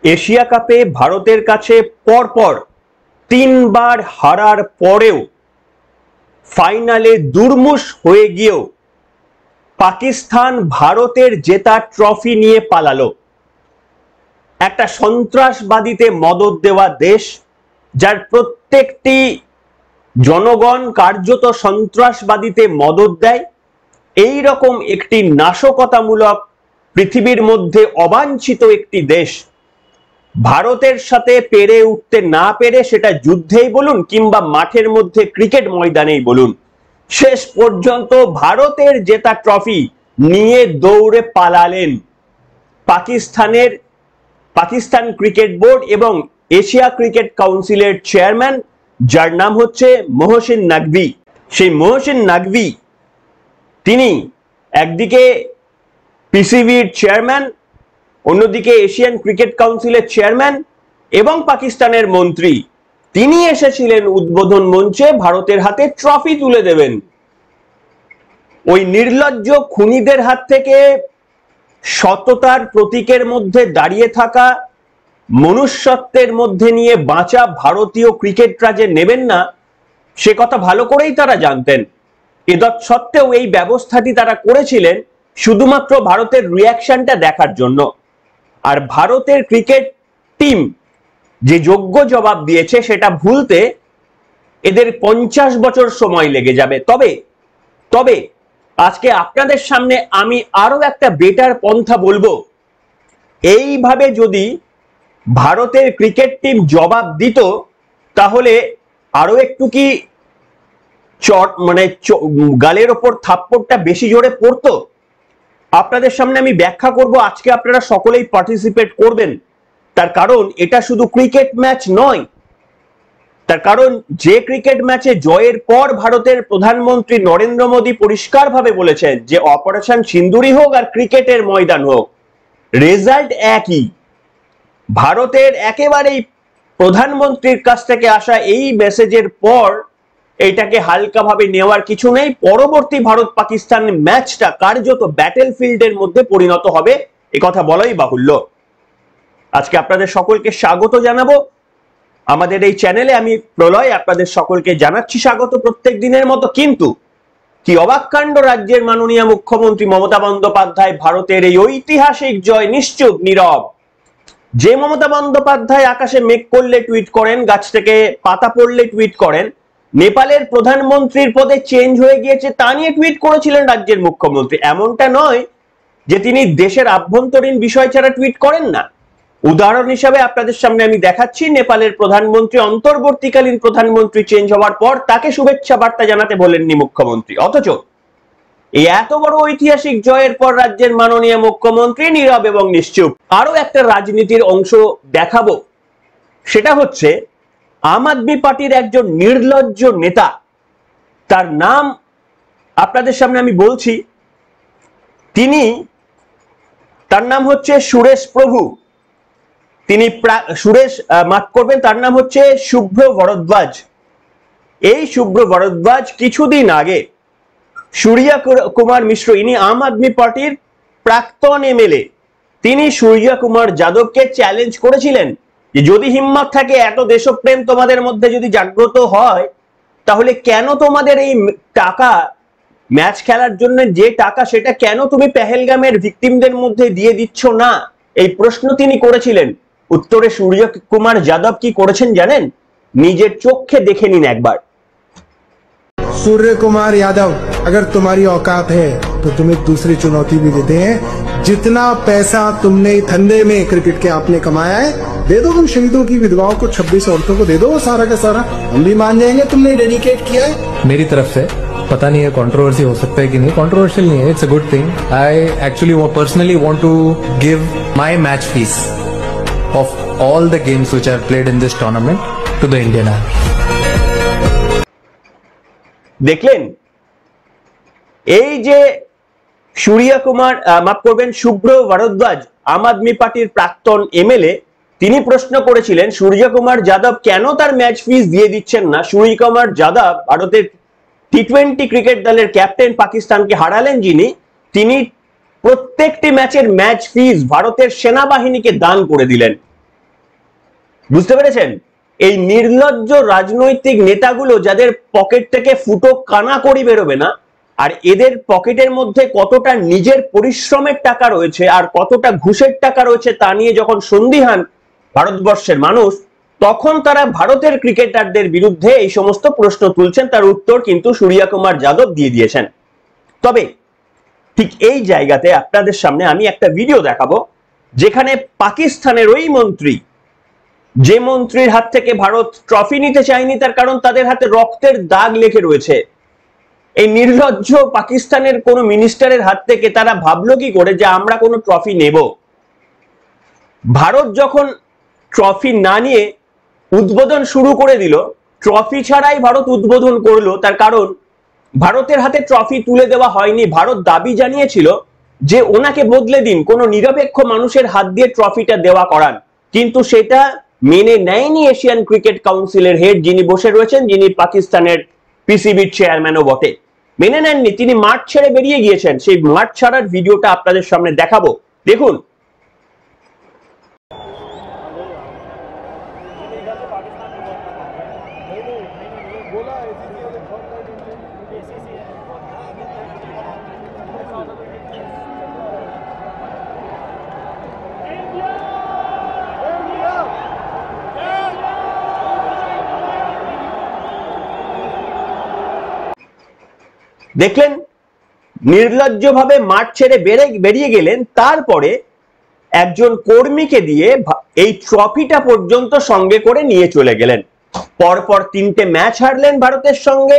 Asia কাপে ভারতের কাছে পরপর 3 বার হারার পরেও ফাইনালে দুর্মুষ হয়ে গিয়েও পাকিস্তান ভারতের জেতা ট্রফি নিয়ে পালালো। একটা সন্ত্রাসবাদীতে মদদ দেওয়া দেশ, যার প্রত্যেকটি জনগণ কার্যত সন্ত্রাসবাদীতে মদদ দেয়, এই রকম একটি নাশকতামূলক পৃথিবীর মধ্যে অবাঞ্ছিত একটি দেশ ভারতের সাথে পেরে উঠতে না পেরে, সেটা যুদ্ধেই বলুন কিংবা মাঠের মধ্যে ক্রিকেট ময়দানেই বলুন, শেষ পর্যন্ত ভারতের জেতা ট্রফি নিয়ে দৌড়ে পালালেন পাকিস্তান ক্রিকেট বোর্ড এবং এশিয়া ক্রিকেট কাউন্সিলের চেয়ারম্যান, যার নাম হচ্ছে মহসিন নাকভি। সেই মহসিন নাকভি তিনি একদিকে পিসিবির চেয়ারম্যান, অন্যদিকে এশিয়ান ক্রিকেট কাউন্সিলের চেয়ারম্যান এবং পাকিস্তানের মন্ত্রী। তিনি এসেছিলেন উদ্বোধন মঞ্চে ভারতের হাতে ট্রফি তুলে দেবেন। ওই নির্লজ্জ খুনিদের হাত থেকে সততার প্রতীকের মধ্যে দাঁড়িয়ে থাকা, মনুষ্যত্বের মধ্যে নিয়ে বাঁচা ভারতীয় ক্রিকেটরা যে নেবেন না, সে কথা ভালো করেই তারা জানতেন। সত্ত্বেও এই ব্যবস্থাটি তারা করেছিলেন শুধুমাত্র ভারতের রিয়াকশনটা দেখার জন্য। আর ভারতের ক্রিকেট টিম যে যোগ্য জবাব দিয়েছে সেটা ভুলতে এদের 50 বছর সময় লেগে যাবে। তবে আজকে আপনাদের সামনে আমি আরো একটা বেটার পন্থা বলবো। এইভাবে যদি ভারতের ক্রিকেট টিম জবাব দিত, তাহলে আরো একটু কি গালের ওপর থাপ্পড়টা বেশি জোরে পড়তো। আপনাদের সামনে আমি ব্যাখ্যা করব, আজকে আপনারা সকলেই পার্টিসিপেট করবেন। তার কারণ এটা শুধু ক্রিকেট ম্যাচ নয়, তার কারণ যে ক্রিকেট ম্যাচে জয়ের পর ভারতের প্রধানমন্ত্রী নরেন্দ্র মোদী পরিষ্কারভাবে বলেছেন যে অপারেশন সিন্দুরি হোক আর ক্রিকেটের ময়দান হোক, রেজাল্ট একই। ভারতের একেবারেই প্রধানমন্ত্রীর কাছ থেকে আসা এই মেসেজের পর এইটাকে হালকাভাবে নেওয়ার কিছু নেই। পরবর্তী ভারত পাকিস্তান ম্যাচটা কার্যত ব্যাটেল ফিল্ডের মধ্যে পরিণত হবে, একথা বলাই বাহুল্য। আজকে আপনাদের সকলকে স্বাগত জানাবো আমাদের এই চ্যানেলে। আমি প্রলয় আপনাদের সকলকে জানাচ্ছি স্বাগত প্রত্যেক দিনের মতো। কিন্তু কি অবাক কাণ্ড, রাজ্যের মাননীয় মুখ্যমন্ত্রী মমতা বন্দ্যোপাধ্যায় ভারতের এই ঐতিহাসিক জয় নিশ্চুপ নীরব। যে মমতা বন্দ্যোপাধ্যায় আকাশে মেঘ করলে টুইট করেন, গাছ থেকে পাতা পড়লে টুইট করেন, নেপালের প্রধানমন্ত্রীর পদে চেঞ্জ হয়ে গিয়েছে তা নিয়ে টুইট করেছিলেন রাজ্যের মুখ্যমন্ত্রী। এমনটা নয় যে তিনি দেশের আভ্যন্তরীণ বিষয় ছাড়া টুইট করেন না। উদাহরণ হিসাবে আপনাদের সামনে আমি দেখাচ্ছি, নেপালের প্রধানমন্ত্রী অন্তর্বর্তীকালীন প্রধানমন্ত্রী চেঞ্জ হওয়ার পর তাকে শুভেচ্ছা বার্তা জানাতে বলেননি মুখ্যমন্ত্রী। অথচ এই এত বড় ঐতিহাসিক জয়ের পর রাজ্যের মাননীয় মুখ্যমন্ত্রী নীরব এবং নিশ্চুপ। আরো একটা রাজনীতির অংশ দেখাবো, সেটা হচ্ছে আম আদমি পার্টির একজন নির্লজ্জ নেতা, তার নাম আপনাদের সামনে আমি বলছি। তার নাম হচ্ছে সুরেশ প্রভু। মাফ করবেন, তার নাম হচ্ছে শুভ্র ভরদ্বাজ। এই শুভ্র ভরদ্বাজ কিছুদিন আগে সূর্যা কুমার মিশ্র, ইনি আম আদমি পার্টির প্রাক্তন এমএলএ, তিনি সূর্যা কুমার যাদবকে চ্যালেঞ্জ করেছিলেন যে যদি হিম্মত থাকে, এত দেশপ্রেম তোমাদের মধ্যে যদি জাগ্রত হয়, তাহলে কেন তোমাদের এই টাকা, ম্যাচ খেলার জন্য যে টাকা, সেটা কেন তুমি পেহেলগামের ভিকটিমদের মধ্যে দিয়ে দিচ্ছ না? এই প্রশ্ন তিনি করেছিলেন। উত্তরে সূর্যা কুমার যাদব কি করেছেন জানেন? নিজের চোখে দেখে নিন একবার। सूर्य कुमार यादव, अगर तुम्हारी औकात है तो तुम्हें दूसरी चुनौती भी देते हैं। जितना पैसा तुमने धंधे में क्रिकेट के आपने कमाया है, दे दो तुम शहीदों की विधवाओं को, 26 औरतों को दे दो वो सारा का सारा, हम भी मान जाएंगे तुमने डेडिकेट किया है। मेरी तरफ से पता नहीं है कंट्रोवर्सी हो सकता है कि नहीं, कंट्रोवर्शियल नहीं है, it's a good thing. I actually personally want to give my match fees of all the games which I have played in this tournament to the Indian army. দেখলেন, এই যে সূর্যা কুমার, মাফ করবেন, শুভ্র ভরদ্বাজ, আম আদমি পার্টির প্রাক্তন এমএলএ, তিনি প্রশ্ন করেছিলেন সূর্যা কুমার যাদব কেন তার ম্যাচ ফিস দিয়ে দিচ্ছেন না। সূর্যা কুমার যাদব ভারতের টি20 ক্রিকেট দলের ক্যাপ্টেন, পাকিস্তানকে হারালেন যিনি, তিনি প্রত্যেকটি ম্যাচের ম্যাচ ফিস ভারতের সেনাবাহিনীকে দান করে দিলেন। বুঝতে পেরেছেন? এই নির্লজ্জ রাজনৈতিক নেতাগুলো যাদের পকেট থেকে ফুটো কানা করি বেরোবে না, আর এদের পকেটের মধ্যে কতটা নিজের পরিশ্রমের টাকা রয়েছে আর কতটা ঘুষের টাকা রয়েছে তা নিয়ে যখন সন্দিহান ভারতবর্ষের মানুষ, তখন তারা ভারতের ক্রিকেটারদের বিরুদ্ধে এই সমস্ত প্রশ্ন তুলছেন। তার উত্তর কিন্তু সূর্য কুমার যাদব দিয়ে দিয়েছেন। তবে ঠিক এই জায়গাতে আপনাদের সামনে আমি একটা ভিডিও দেখাবো, যেখানে পাকিস্তানের ওই মন্ত্রী, যে মন্ত্রীর হাত থেকে ভারত ট্রফি নিতে চায়নি তার কারণ তাদের হাতে রক্তের দাগ লেগে রয়েছে, এই নির্লজ্জ পাকিস্তানের কোন মিনিস্টারের হাত থেকে তারা ভাবলো কি করে যে আমরা কোনো ট্রফি নেব? ভারত যখন ট্রফি না নিয়ে উদ্বোধন শুরু করে দিল, ট্রফি ছাড়াই ভারত উদ্বোধন করলো, তার কারণ ভারতের হাতে ট্রফি তুলে দেওয়া হয়নি। ভারত দাবি জানিয়েছিল যে ওনাকে বদলে দিন, কোনো নিরপেক্ষ মানুষের হাত দিয়ে ট্রফিটা দেওয়া করান, কিন্তু সেটা মেনে নেয়নি এশিয়ান ক্রিকেট কাউন্সিলের হেড, যিনি বসে রয়েছেন, যিনি পাকিস্তানের পিসিবির চেয়ারম্যানও বটে। মেনে নেননি, তিনি মাঠ ছেড়ে বেরিয়ে গিয়েছেন। সেই মাঠ ছাড়ার ভিডিওটা আপনাদের সামনে দেখাবো, দেখুন। দেখলেন, নির্লজ্জভাবে মাঠ ছেড়ে বেরিয়ে গেলেন। তারপরে একজন কর্মীকে দিয়ে এই ট্রফিটা পর্যন্ত সঙ্গে করে নিয়ে চলে গেলেন। পরপর 3টে ম্যাচ হারলেন ভারতের সঙ্গে,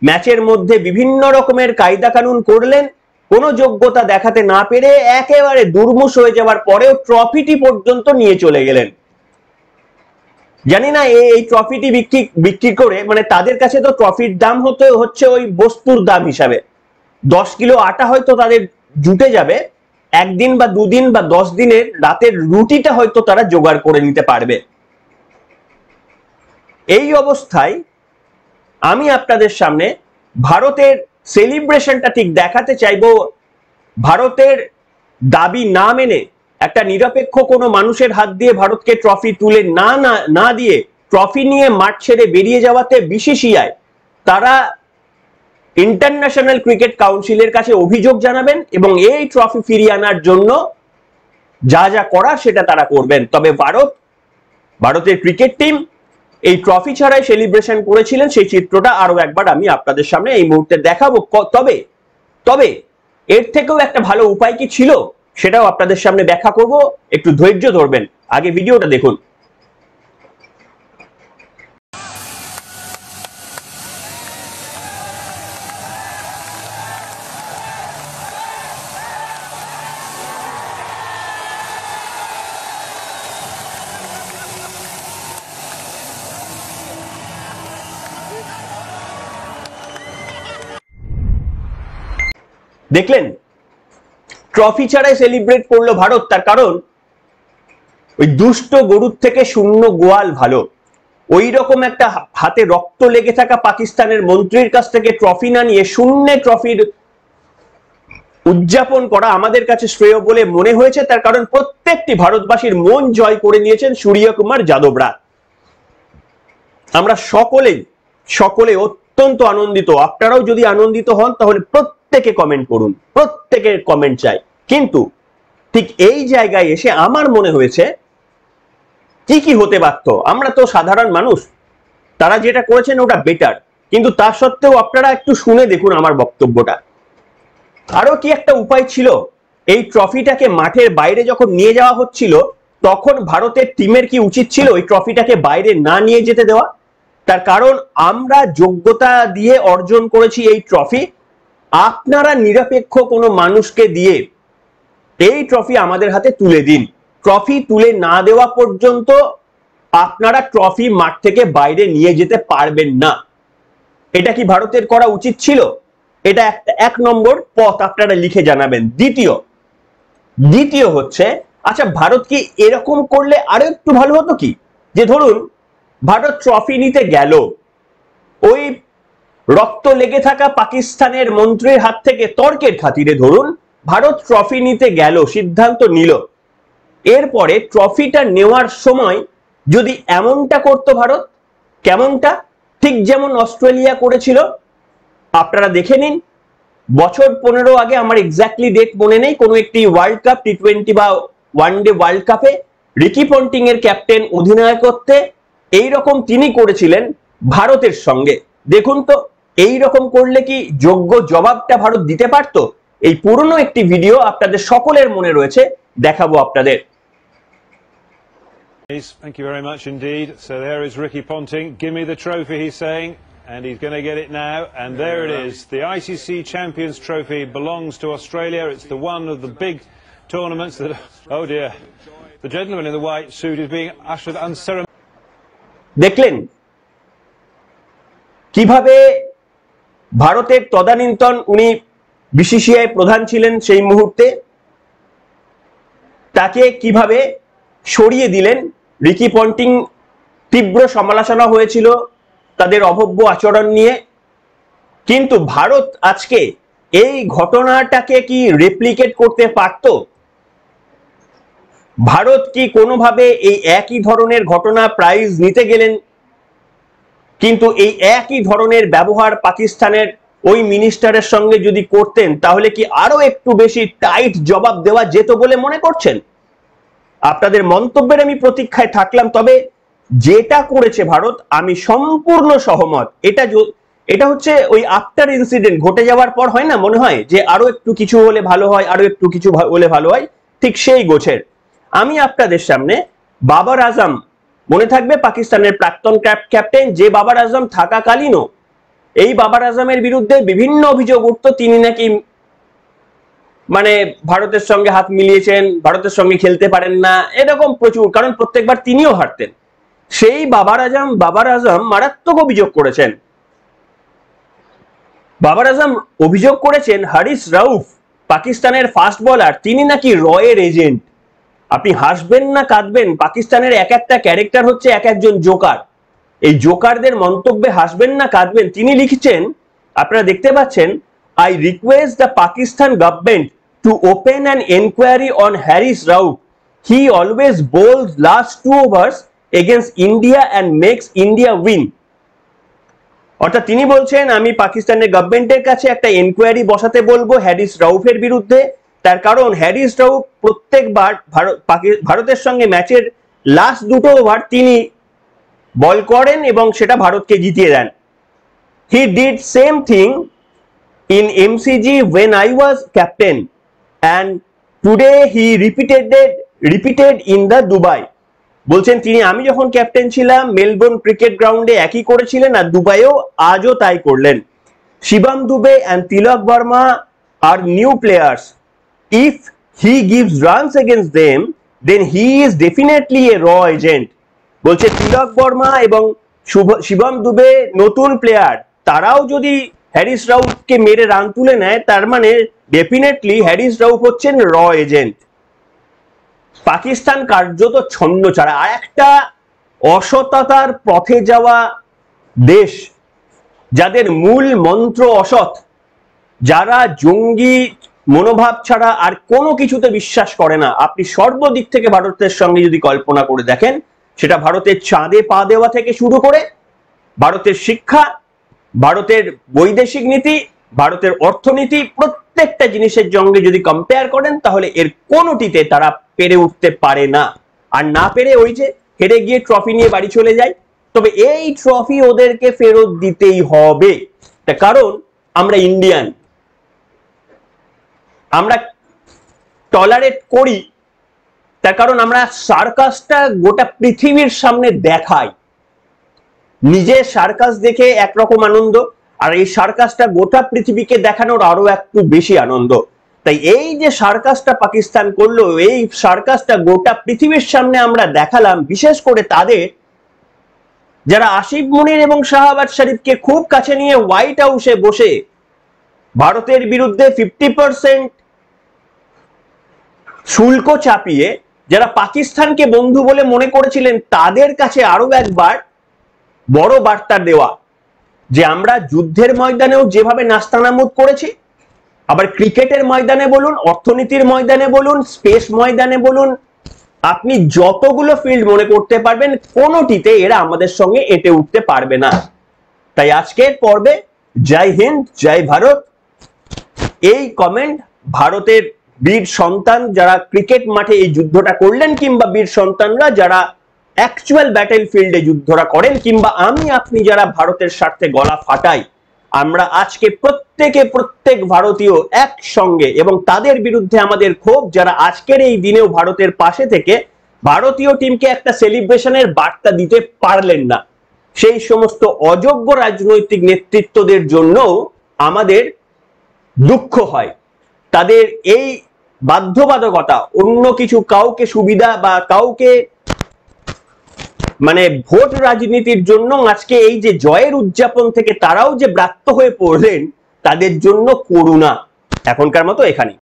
ম্যাচের মধ্যে বিভিন্ন রকমের কায়দা কানুন করলেন, কোনো যোগ্যতা দেখাতে না পেরে একেবারে দুর্মুষ হয়ে যাওয়ার পরেও ট্রফিটি পর্যন্ত নিয়ে চলে গেলেন। জানি না এই ট্রফিটি বিক্রি করে, মানে তাদের কাছে তো ট্রফির দাম হচ্ছে ওই বস্তুর দাম হিসাবে। 10 কিলো আটা হয়তো তাদের জুটে যাবে, একদিন বা দুদিন বা 10 দিনের রাতের রুটিটা হয়তো তারা জোগাড় করে নিতে পারবে। এই অবস্থায় আমি আপনাদের সামনে ভারতের সেলিব্রেশনটা ঠিক দেখাতে চাইবো। ভারতের দাবি না মেনে একটা নিরপেক্ষ কোনো মানুষের হাত দিয়ে ভারতকে ট্রফি তুলে না দিয়ে ট্রফি নিয়ে মাঠ ছেড়ে বেরিয়ে যাওয়াতে বিসিসিআই তারা ইন্টারন্যাশনাল ক্রিকেট কাউন্সিলের কাছে অভিযোগ জানাবেন এবং এই ট্রফি ফিরিয়ে আনার জন্য যা যা করার সেটা তারা করবেন। তবে ভারতের ক্রিকেট টিম এই ট্রফি ছাড়াই সেলিব্রেশন করেছিলেন, সেই চিত্রটা আরো একবার আমি আপনাদের সামনে এই মুহূর্তে দেখাবো। তবে এর থেকেও একটা ভালো উপায় কি ছিল সেটাও আপনাদের সামনে ব্যাখ্যা করব, একটু ধৈর্য ধরবেন। আগে ভিডিওটা দেখুন। দেখলেন, ট্রফি ছাড়াই সেলিব্রেট করলো ভারত, তার কারণ ওই দুষ্ট গরুর থেকে শূন্য গোয়াল ভালো। ওই রকম একটা হাতে রক্ত লেগে থাকা পাকিস্তানের মন্ত্রীর কাছ থেকে ট্রফি না নিয়ে শূন্যে ট্রফির উদযাপন করা আমাদের কাছে শ্রেয় বলে মনে হয়েছে। তার কারণ প্রত্যেকটি ভারতবাসীর মন জয় করে নিয়েছেন সূর্য কুমার যাদবরা। আমরা সকলে অত্যন্ত আনন্দিত। আপনারাও যদি আনন্দিত হন তাহলে প্রত্যেকে কমেন্ট করুন, প্রত্যেকের কমেন্ট চাই। কিন্তু ঠিক এই জায়গায় এসে আমার মনে হয়েছে কি হতে পারত। আমরা তো সাধারণ মানুষ, তারা যেটা করেছেন ওটা বেটার, কিন্তু তা সত্ত্বেও আপনারা একটু শুনে দেখুন আমার বক্তব্যটা। আরো কি একটা উপায় ছিল? এই ট্রফিটাকে মাঠের বাইরে যখন নিয়ে যাওয়া হচ্ছিল তখন ভারতের টিমের কি উচিত ছিল এই ট্রফিটাকে বাইরে না নিয়ে যেতে দেওয়া? তার কারণ আমরা যোগ্যতা দিয়ে অর্জন করেছি এই ট্রফি। আপনারা নিরপেক্ষ কোনো মানুষকে দিয়ে এই ট্রফি আমাদের হাতে তুলে দিন। ট্রফি তুলে না দেওয়া পর্যন্ত আপনারা ট্রফি মাঠ থেকে বাইরে নিয়ে যেতে পারবেন না। এটা কি ভারতের করা উচিত ছিল? এটা এক নম্বর পথ, আপনারা লিখে জানাবেন। দ্বিতীয় হচ্ছে, আচ্ছা ভারত কি এরকম করলে আরো একটু ভালো হতো কি? যে ধরুন ভারত ট্রফি নিতে গেল, ওই রক্ত লেগে থাকা পাকিস্তানের মন্ত্রীর হাত থেকে তর্কের খাতিরে ধরুন ভারত ট্রফি নিতে গেল, সিদ্ধান্ত নিল। এরপরে ট্রফিটা নেওয়ার সময় যদি এমনটা করতো ভারত, কেমনটা, ঠিক যেমন অস্ট্রেলিয়া করেছিল। আপনারা দেখে নিন, বছর 15 আগে, আমার এক্স্যাক্টলি ডেট মনে নেই, কোনো একটি ওয়ার্ল্ড কাপ, টি20 বা ওয়ানডে ওয়ার্ল্ড কাপে রিকি পন্টিং এর ক্যাপ্টেন অধিনায়কত্বে এইরকম তিনি করেছিলেন ভারতের সঙ্গে। দেখুন তো এই রকম করলে কি যোগ্য জবাবটা ভারত দিতে পারত? এই পুরনো একটি ভিডিও আপনাদের সকলের মনে রয়েছে, দেখাবো আপনাদের। Thank you very much indeed. So there is Ricky Ponting. Give me the trophy, he's saying, and he's going to get it now. And there it is. The ICC Champions Trophy belongs to Australia. It's the one of the big tournaments that, oh dear, the gentleman in the white suit is being ushered unceremoniously. দেখলেন কিভাবে ভারতের তদানীন্তন, উনি BCCI প্রধান ছিলেন সেই মুহূর্তে, তাকে কিভাবে সরিয়ে দিলেন। রিকি পন্টিং তীব্র সমালোচনা হয়েছিল তাদের অভব্য আচরণ নিয়ে, কিন্তু ভারত আজকে এই ঘটনাটাকে কি রেপ্লিকেট করতে পারত? ভারত কি কোনোভাবে এই একই ধরনের ঘটনা প্রাইজ নিতে গেলেন, কিন্তু এই একই ধরনের ব্যবহার পাকিস্তানের ওই মিনিস্টারের সঙ্গে যদি করতেন, তাহলে কি আরো একটু বেশি টাইট জবাব দেওয়া যেত বলে মনে করছেন? আপনাদের মন্তব্যের আমি প্রতীক্ষায় থাকলাম। তবে যেটা করেছে ভারত, আমি সম্পূর্ণ সহমত। এটা হচ্ছে ওই আফটার ইনসিডেন্ট ঘটে যাওয়ার পর হয় না, মনে হয় যে আরো একটু কিছু হলে ভালো হয়, আরো একটু কিছু হলে ভালো হয়, ঠিক সেই গোছের। আমি আপনাদের সামনে বাবর আজম, মনে থাকবে পাকিস্তানের প্রাক্তন ক্যাপ্টেন, যে বাবর আজম থাকাকালীনও এই বাবর আজমের বিরুদ্ধে বিভিন্ন অভিযোগ উঠত, তিনি নাকি মানে ভারতের সঙ্গে হাত মিলিয়েছেন, ভারতের সঙ্গে খেলতে পারেন না, এরকম প্রচুর, কারণ প্রত্যেকবার তিনিও হারতেন। সেই বাবর আজম মারাত্মক অভিযোগ করেছেন। বাবর আজম অভিযোগ করেছেন হারিস রাউফ, পাকিস্তানের ফাস্ট বোলার, তিনি নাকি রয়ের এজেন্ট। আপনি হাসবেন না কাঁদবেন, পাকিস্তানের এক একটা ক্যারেক্টার হচ্ছে এক একজন জোকার। এই জোকারদের মন্তব্যে হাসবেন না কাঁদবেন। তিনি লিখছেন, আপনারা দেখতে পাচ্ছেন, I request the Pakistan government to open an inquiry on Haris Rauf. He always bowls last 2 overs against India and makes India win. অর্থাৎ তিনি বলছেন, আমি পাকিস্তানের গভর্নমেন্টের কাছে একটা এনকোয়ারি বসাতে বলবো হ্যারিস রাউফের বিরুদ্ধে। তার কারণ হ্যারিস রাউফ প্রত্যেকবার ভারতের সঙ্গে ম্যাচের লাস্ট 2টো ওভার তিনি বল করেন এবং সেটা ভারতকে জিতিয়ে দেন। He did same thing in MCG when I was captain, and today he repeated in the Dubai. বলছেন তিনি, আমি যখন ক্যাপ্টেন ছিলাম মেলবোর্ন ক্রিকেট গ্রাউন্ডে একই করেছিলেন, আর দুবাইও আজও তাই করলেন। Shivam Dubey and Tilak Varma are new players. If he gives runs against them, then he is definitely a raw agent. বলছে তিলক বর্মা এবং শিবম দুবে নতুন প্লেয়ার, তারাও যদি হ্যারিস রাউফকে মেরে রান তুলে নেয়, তার মানে ডেফিনেটলি হ্যারিস রাউফ হচ্ছেন র এজেন্ট। পাকিস্তান কার্যত ছন্ন ছাড়া, আর একটা অসততার পথে যাওয়া দেশ, যাদের মূল মন্ত্র অসৎ, যারা জঙ্গি মনোভাব ছাড়া আর কোনো কিছুতে বিশ্বাস করে না। আপনি সর্বদিক থেকে ভারতের সঙ্গে যদি কল্পনা করে দেখেন, সেটা ভারতের চাঁদে পা দেওয়া থেকে শুরু করে ভারতের শিক্ষা, ভারতের বৈদেশিক নীতি, ভারতের অর্থনীতি, প্রত্যেকটা জিনিসের সঙ্গে যদি কম্পেয়ার করেন, তাহলে এর কোনোটিতে তারা পেরে উঠতে পারে না। আর না পেরে ওই যে হেরে গিয়ে ট্রফি নিয়ে বাড়ি চলে যায়। তবে এই ট্রফি ওদেরকে ফেরত দিতেই হবে, তার কারণ আমরা ইন্ডিয়ান, আমরা টলারেট করি, তার কারণ আমরা সার্কাসটা গোটা পৃথিবীর সামনে দেখাই। নিজের সার্কাস দেখে একরকম আনন্দ, আর এই সার্কাসটা গোটা পৃথিবীকে দেখানোর আরো একটু বেশি আনন্দ। তাই এই যে সার্কাসটা পাকিস্তান করলো, এই সার্কাসটা গোটা পৃথিবীর সামনে আমরা দেখালাম, বিশেষ করে তাদের যারা আসিফ মুনির এবং শাহবাজ শরীফকে খুব কাছে নিয়ে হোয়াইট হাউসে বসে ভারতের বিরুদ্ধে 50% শুল্ক চাপিয়ে যারা পাকিস্তানকে বন্ধু বলে মনে করেছিলেন, তাদের কাছে আরো একবার বড় বার্তা দেওয়া যে আমরা যুদ্ধের ময়দানেও যেভাবে নাস্তানাবুদ করেছি, আবার ক্রিকেটের ময়দানে বলুন, অর্থনীতির ময়দানে বলুন, স্পেস ময়দানে বলুন, আপনি যতগুলো ফিল্ড মনে করতে পারবেন কোনোটিতে এরা আমাদের সঙ্গে এঁটে উঠতে পারবে না। তাই আজকের পর্বে জয় হিন্দ, জয় ভারত। এই কমেন্ট ভারতের বীর সন্তান যারা ক্রিকেট মাঠে এই যুদ্ধটা করলেন, কিংবা বীর সন্তানরা যারা অ্যাকচুয়াল ব্যাটেল ফিল্ডে যুদ্ধটা করেন, কিংবা আমি আপনি যারা ভারতের স্বার্থে গলা ফাটাই, আমরা আজকে প্রত্যেক ভারতীয় একসঙ্গে, এবং তাদের বিরুদ্ধে আমাদের ক্ষোভ যারা আজকের এই দিনেও ভারতের পাশে থেকে ভারতীয় টিমকে একটা সেলিব্রেশনের বার্তা দিতে পারলেন না, সেই সমস্ত অযোগ্য রাজনৈতিক নেতৃত্বদের জন্য আমাদের দুঃখ হয়। তাদের এই বাধ্যবাধকতা, অন্য কিছু কাউকে সুবিধা বা কাউকে মানে ভোট রাজনীতির জন্য আজকে এই যে জয়ের উদযাপন থেকে তারাও যে ব্রাত্য হয়ে পড়লেন, তাদের জন্য করুণা। এখনকার মতো এখানে।